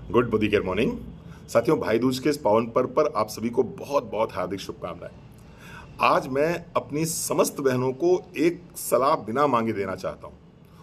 Good बुद्धि care morning. साथियों, भाई दूज के इस पावन पर्व पर आप सभी को बहुत बहुत हार्दिक शुभकामनाएं। आज मैं अपनी समस्त बहनों को एक सलाह बिना मांगे देना चाहता हूं,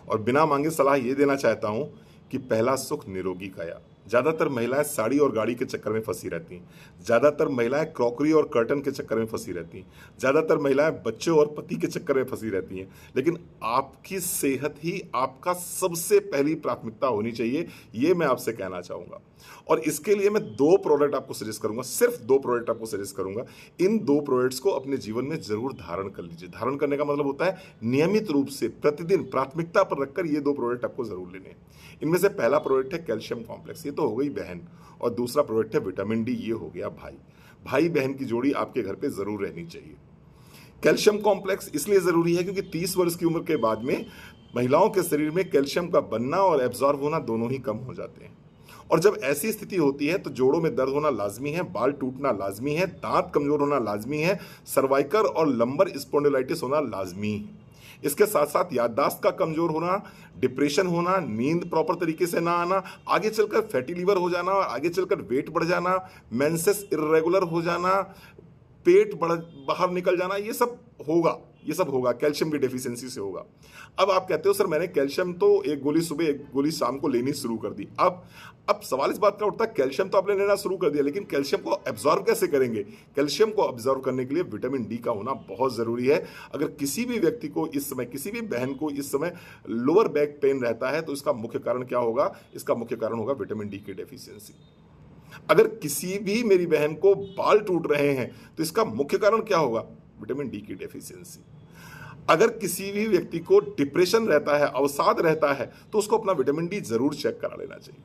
और बिना मांगे सलाह ये देना चाहता हूं कि पहला सुख निरोगी काया। ज़्यादातर महिलाएं साड़ी और गाड़ी के चक्कर में फंसी रहती हैं। ज़्यादातर महिलाएं क्रॉकरी और कर्टन के चक्कर में फंसी रहती हैं। ज़्यादातर महिलाएं बच्चों और पति के चक्कर में फंसी रहती हैं। लेकिन आपकी सेहत ही आपका सबसे पहली प्राथमिकता होनी चाहिए, ये मैं आपसे कहना चाहूँगा। और इसके लिए मैं दो प्रोडक्ट आपको सजेस्ट करूंगा, सिर्फ दो प्रोडक्ट आपको सजेस्ट करूंगा। इन दो प्रोडक्ट्स को अपने जीवन में जरूर धारण कर लीजिए। धारण करने का मतलब होता है नियमित रूप से प्रतिदिन प्राथमिकता पर रखकर ये दो प्रोडक्ट आपको जरूर लेने हैं। इनमें से पहला प्रोडक्ट है कैल्शियम कॉम्प्लेक्स, ये तो हो गई बहन, और दूसरा प्रोडक्ट है विटामिन डी, ये हो गया भाई। भाई बहन की जोड़ी आपके घर पे जरूर रहनी चाहिए। कैल्शियम कॉम्प्लेक्स इसलिए जरूरी है क्योंकि 30 वर्ष की उम्र के बाद में महिलाओं के शरीर में कैल्शियम का बनना और एब्जॉर्ब होना दोनों ही कम हो जाते हैं। और जब ऐसी स्थिति होती है तो जोड़ों में दर्द होना लाजमी है, बाल टूटना लाजमी है, दांत कमजोर होना लाजमी है, सर्वाइकल और लंबर स्पॉन्डिलाइटिस होना लाजमी है। इसके साथ साथ याददाश्त का कमजोर होना, डिप्रेशन होना, नींद प्रॉपर तरीके से ना आना, आगे चलकर फैटी लीवर हो जाना, आगे चलकर वेट बढ़ जाना, मेंसेस इर्रेगुलर हो जाना, पेट बाहर निकल जाना, ये सब होगा कैल्शियम की डेफिशिएंसी से होगा। अब आप कहते हो सर मैंने कैल्शियम तो एक गोली सुबह एक गोली शाम को लेनी शुरू कर दी। अब सवाल इस बात का उठता है, कैल्शियम तो आपने लेना शुरू कर दिया, लेकिन कैल्शियम को एब्जॉर्ब कैसे करेंगे? कैल्शियम को एब्जॉर्ब करने के लिए विटामिन डी का होना बहुत जरूरी है। अगर किसी भी व्यक्ति को इस समय, किसी भी बहन को इस समय लोअर बैक पेन रहता है तो इसका मुख्य कारण क्या होगा? इसका मुख्य कारण होगा विटामिन डी की डेफिशिएंसी। अगर किसी भी मेरी बहन को बाल टूट रहे हैं तो इसका मुख्य कारण क्या होगा? विटामिन डी की डेफिशिएंसी। अगर किसी भी व्यक्ति को डिप्रेशन रहता है, अवसाद रहता है, तो उसको अपना विटामिन डी जरूर चेक करा लेना चाहिए।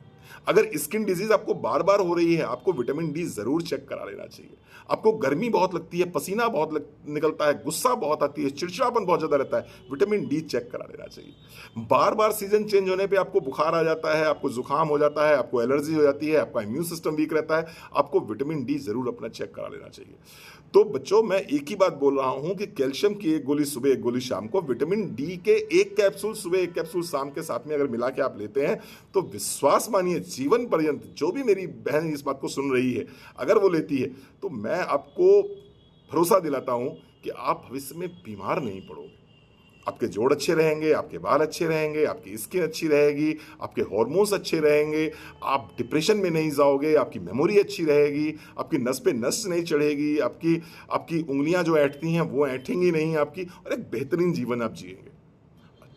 अगर स्किन डिजीज आपको बार बार हो रही है, आपको विटामिन डी जरूर चेक करा लेना चाहिए। आपको गर्मी बहुत लगती है, पसीना बहुत निकलता है, गुस्सा बहुत आती है, चिड़चिड़ापन बहुत ज्यादा रहता है, विटामिन डी चेक करा लेना चाहिए। बार बार सीजन चेंज होने पे आपको बुखार आ जाता है, आपको जुकाम हो जाता है, आपको एलर्जी हो जाती है, आपका इम्यून सिस्टम वीक रहता है, आपको विटामिन डी जरूर अपना चेक करा लेना चाहिए। तो बच्चों, मैं एक ही बात बोल रहा हूं कि कैल्शियम की एक गोली सुबह एक गोली शाम को, विटामिन डी के एक कैप्सूल सुबह एक कैप्सूल शाम के साथ में अगर मिला के आप लेते हैं तो विश्वास मानिए जीवन पर्यंत, जो भी मेरी बहन इस बात को सुन रही है अगर वो लेती है तो मैं आपको भरोसा दिलाता हूं कि आप भविष्य में बीमार नहीं पड़ोगे। आपके जोड़ अच्छे रहेंगे, आपके बाल अच्छे रहेंगे, आपकी स्किन अच्छी रहेगी, आपके हार्मोन्स अच्छे रहेंगे, आप डिप्रेशन में नहीं जाओगे, आपकी मेमोरी अच्छी रहेगी, आपकी नस पे नस नहीं चढ़ेगी, आपकी उंगलियां जो ऐंठती हैं वो ऐंठेंगी नहीं आपकी, और एक बेहतरीन जीवन आप जिएंगे।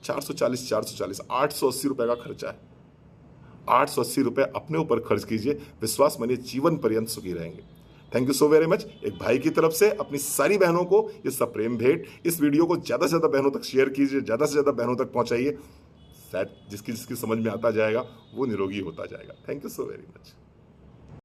440 880 रुपए का खर्चा है। 880 रुपए अपने ऊपर खर्च कीजिए, विश्वास मानिए जीवन पर्यंत सुखी रहेंगे। Thank you so very much. एक भाई की तरफ से अपनी सारी बहनों को ये सब प्रेम भेंट। इस वीडियो को ज्यादा से ज्यादा बहनों तक शेयर कीजिए, ज्यादा से ज्यादा बहनों तक पहुंचाइए। शायद जिसकी जिसकी समझ में आता जाएगा वो निरोगी होता जाएगा। Thank you so very much.